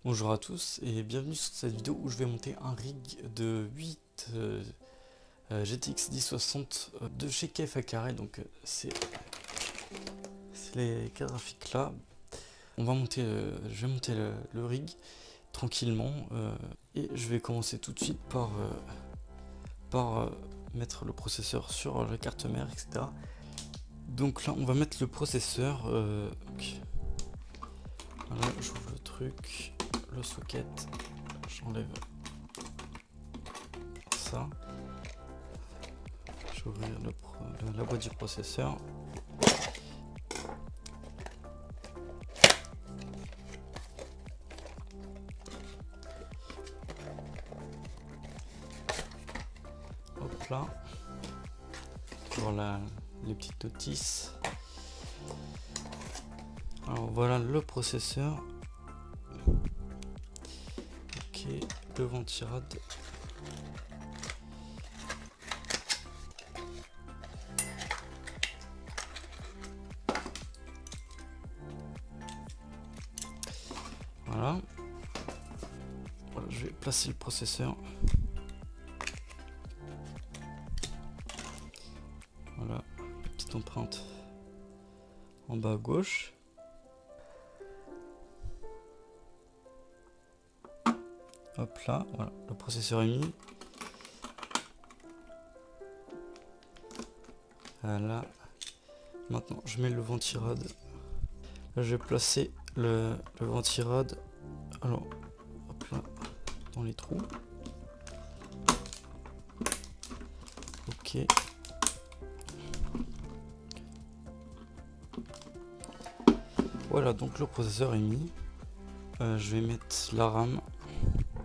Bonjour à tous et bienvenue sur cette vidéo où je vais monter un rig de 8 GTX 1060 de chez KFA Carré. Donc c'est les cartes graphiques là. On va monter, je vais monter le rig tranquillement et je vais commencer tout de suite par mettre le processeur sur la carte mère, etc. Donc là on va mettre le processeur. Voilà, j'ouvre le truc, le socket, j'enlève ça. Je vais ouvrir la boîte du processeur. Hop là. Voilà les petites notices. Alors voilà le processeur. Ok, le ventirad. Voilà. Voilà, je vais placer le processeur. Voilà, petite empreinte en bas à gauche. Hop là, voilà, le processeur est mis. Voilà. Maintenant, je mets le ventirad. Là, je vais placer le ventirad. Alors, hop là, dans les trous. Ok. Voilà, donc le processeur est mis. Je vais mettre la RAM.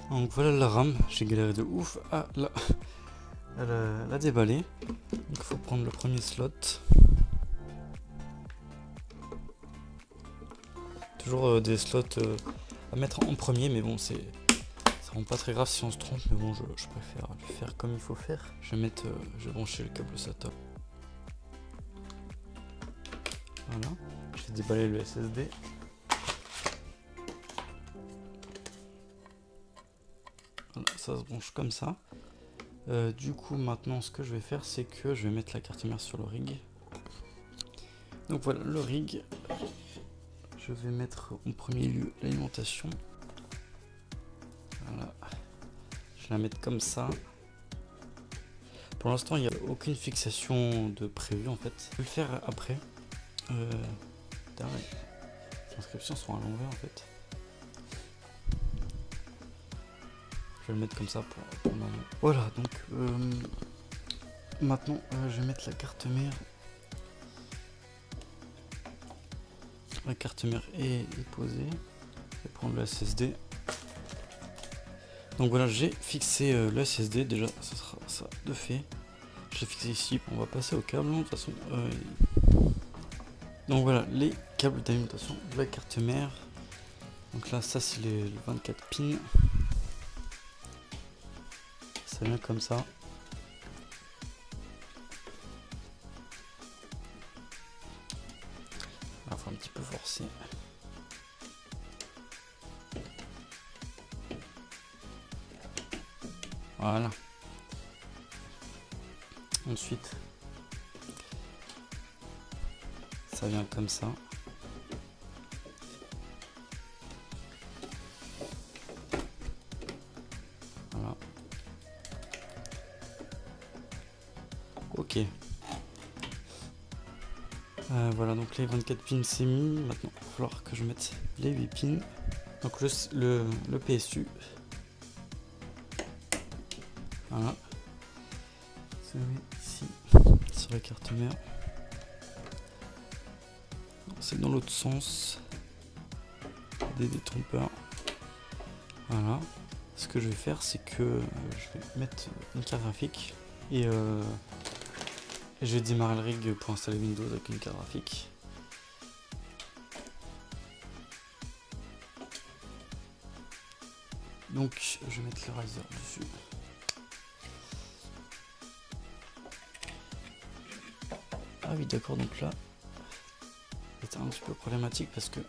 Donc voilà la RAM, j'ai galéré de ouf à la déballer. Donc il faut prendre le premier slot. Toujours des slots à mettre en premier, mais bon, ça rend pas très grave si on se trompe, mais bon, je préfère le faire comme il faut faire. Je vais brancher le câble SATA. Voilà, je vais déballer le SSD. Voilà, ça se branche comme ça. Du coup, maintenant, ce que je vais faire, c'est que je vais mettre la carte mère sur le rig. Donc voilà, le rig. Je vais mettre en premier lieu l'alimentation. Voilà. Je vais la mettre comme ça. Pour l'instant, il n'y a aucune fixation de prévu en fait. Je vais le faire après. Les inscriptions sont à l'envers en fait. Je vais le mettre comme ça pour le moment. Voilà, donc maintenant je vais mettre la carte mère. La carte mère est posée. Je vais prendre le SSD. Donc voilà, j'ai fixé le SSD. Déjà, ça sera ça de fait. Je l'ai fixé ici. On va passer au câble. De toute façon. Donc voilà, les câbles d'alimentation de la carte mère. Donc là, ça c'est les 24 pins. Ça vient comme ça. Il faut un petit peu forcer. Voilà. Ensuite, ça vient comme ça. Voilà. Ok. Voilà, donc les 24 pins c'est mis. Maintenant, il va falloir que je mette les 8 pins. Donc le PSU. Voilà. Ça met ici sur la carte mère. C'est dans l'autre sens. Des détrompeurs. Voilà. Ce que je vais faire, c'est que je vais mettre une carte graphique et je vais démarrer le rig pour installer Windows avec une carte graphique. Donc je vais mettre le Razer dessus. Ah oui d'accord, donc là c'était un petit peu problématique parce que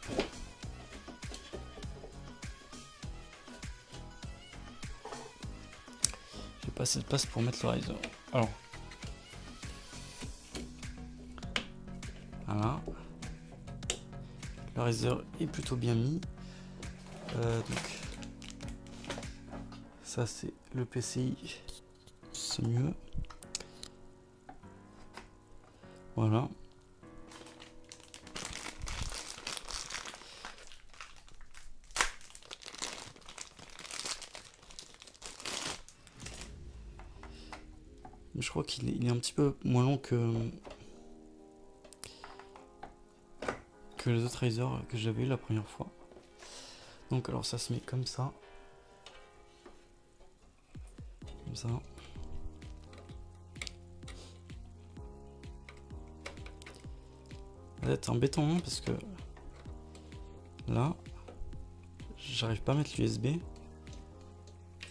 pas assez de place pour mettre le riser. Alors, voilà. Le riser est plutôt bien mis. Donc, ça c'est le PCI, c'est mieux. Voilà. Je crois qu'il est un petit peu moins long que les autres Razer que j'avais eu la première fois. Donc alors ça se met comme ça. Comme ça. Ça va être embêtant hein, parce que là, j'arrive pas à mettre l'USB. Et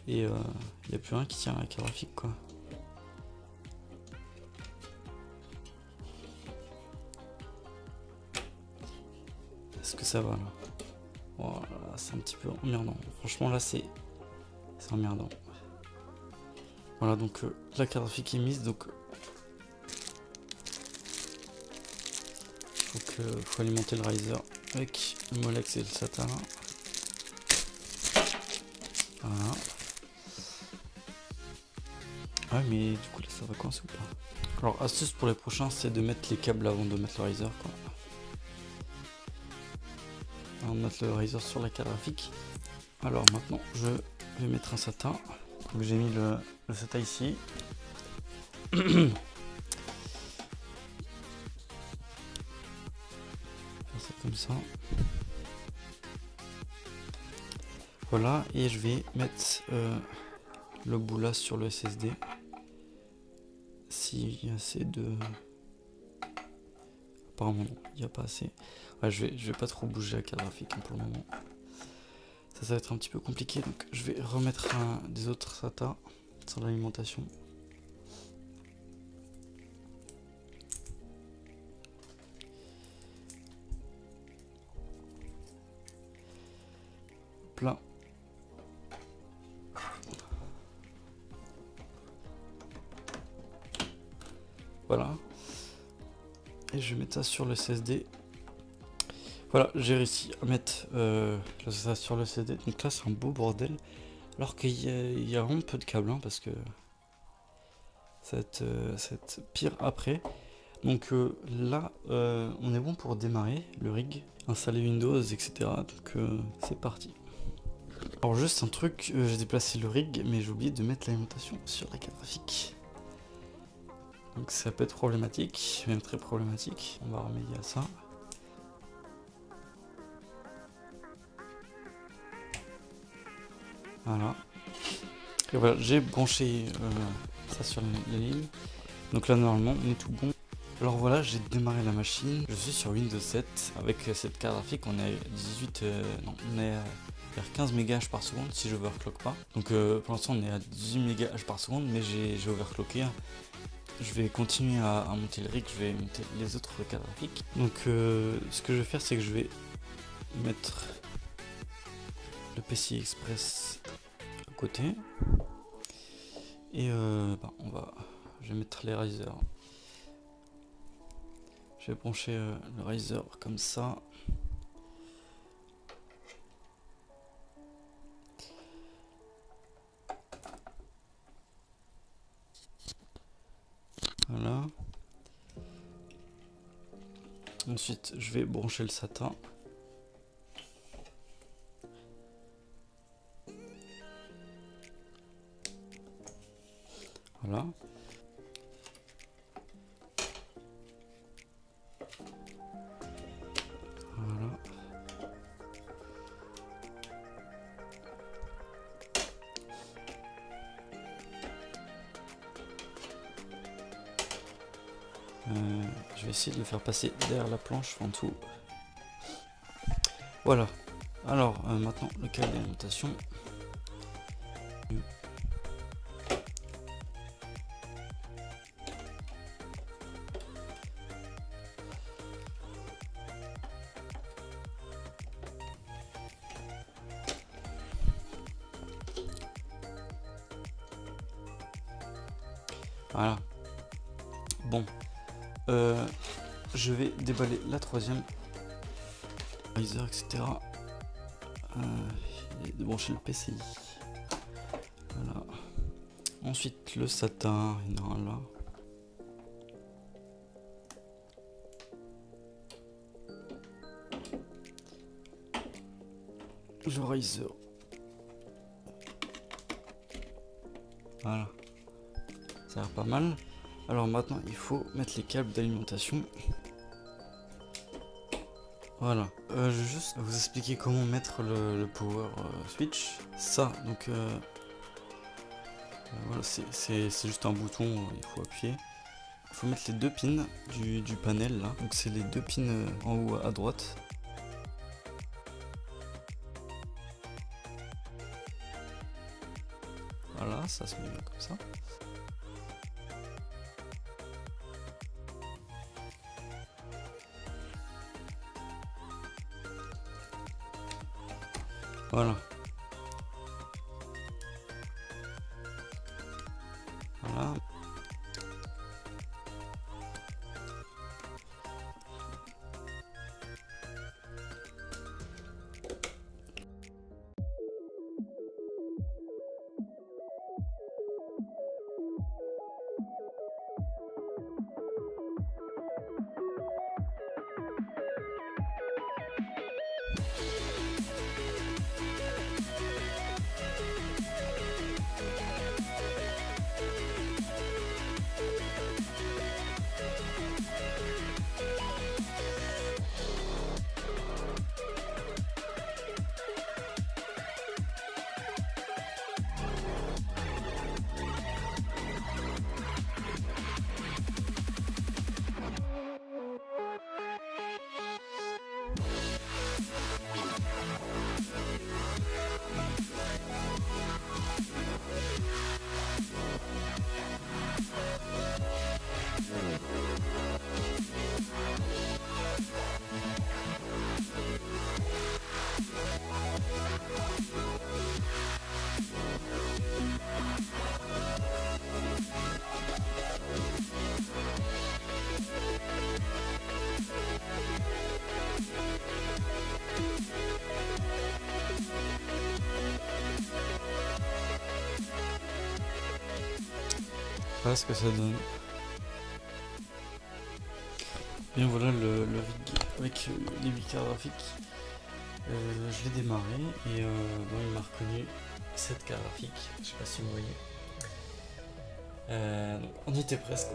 il n'y a plus rien qui tient à la carte graphique quoi. Est-ce que ça va là? Voilà, c'est un petit peu emmerdant. Franchement là c'est emmerdant. Voilà donc la carte graphique est mise donc faut alimenter le riser avec le Molex et le SATA. Voilà. Ouais mais du coup là ça va coincer ou pas? Alors astuce pour les prochains c'est de mettre les câbles avant de mettre le riser quoi. On va mettre le riser sur la carte graphique. Alors maintenant je vais mettre un SATA. Donc j'ai mis le SATA ici. Faire ça comme ça. Voilà et je vais mettre le bout là sur le SSD. S'il y a assez de... Apparemment non, il n'y a pas assez. Ouais, je vais pas trop bouger la carte graphique hein, pour le moment. Ça va être un petit peu compliqué donc je vais remettre des autres SATA sur l'alimentation. Là. Voilà. Et je vais mettre ça sur le SSD. Voilà, j'ai réussi à mettre ça sur le SSD. Donc là, c'est un beau bordel. Alors qu'il y a vraiment peu de câbles, hein, parce que ça va être pire après. Donc là, on est bon pour démarrer le rig, installer Windows, etc. Donc c'est parti. Alors juste un truc, j'ai déplacé le rig, mais j'ai oublié de mettre l'alimentation sur la carte graphique. Donc ça peut être problématique, même très problématique. On va remédier à ça. Voilà. Et voilà, j'ai branché ça sur la ligne. Donc là normalement on est tout bon. Alors voilà, j'ai démarré la machine. Je suis sur Windows 7 avec cette carte graphique. On est à on est vers 15 MHz par seconde si je overclock pas. Donc pour l'instant on est à 18 MHz par seconde, mais j'ai overclocké. Je vais continuer à monter le rig, je vais monter les autres cartes graphiques. Donc ce que je vais faire c'est que je vais mettre le PCI Express à côté. Et je vais mettre les risers. Je vais brancher le riser comme ça. Voilà. Ensuite, je vais brancher le SATA. Voilà. Voilà. Je vais essayer de le faire passer derrière la planche en dessous. Voilà. Alors maintenant le câble d'alimentation. Voilà. Bon. Je vais déballer la troisième. Riser, etc. Et débrancher le PCI. Voilà. Ensuite le SATA. Là. Le Riser. Voilà. Ça a l'air pas mal. Alors maintenant il faut mettre les câbles d'alimentation. Voilà. Je vais juste vous expliquer comment mettre le power switch. Ça, donc voilà, c'est juste un bouton, il faut appuyer. Il faut mettre les deux pins du panel là. Donc c'est les deux pins en haut à droite. Voilà, ça se met bien comme ça. Voilà. Voilà. Voilà ce que ça donne. Bien voilà le rig avec les 8 cartes graphiques. Je l'ai démarré et bon, il m'a reconnu cette carte graphique. Je sais pas si vous voyez. On y était presque.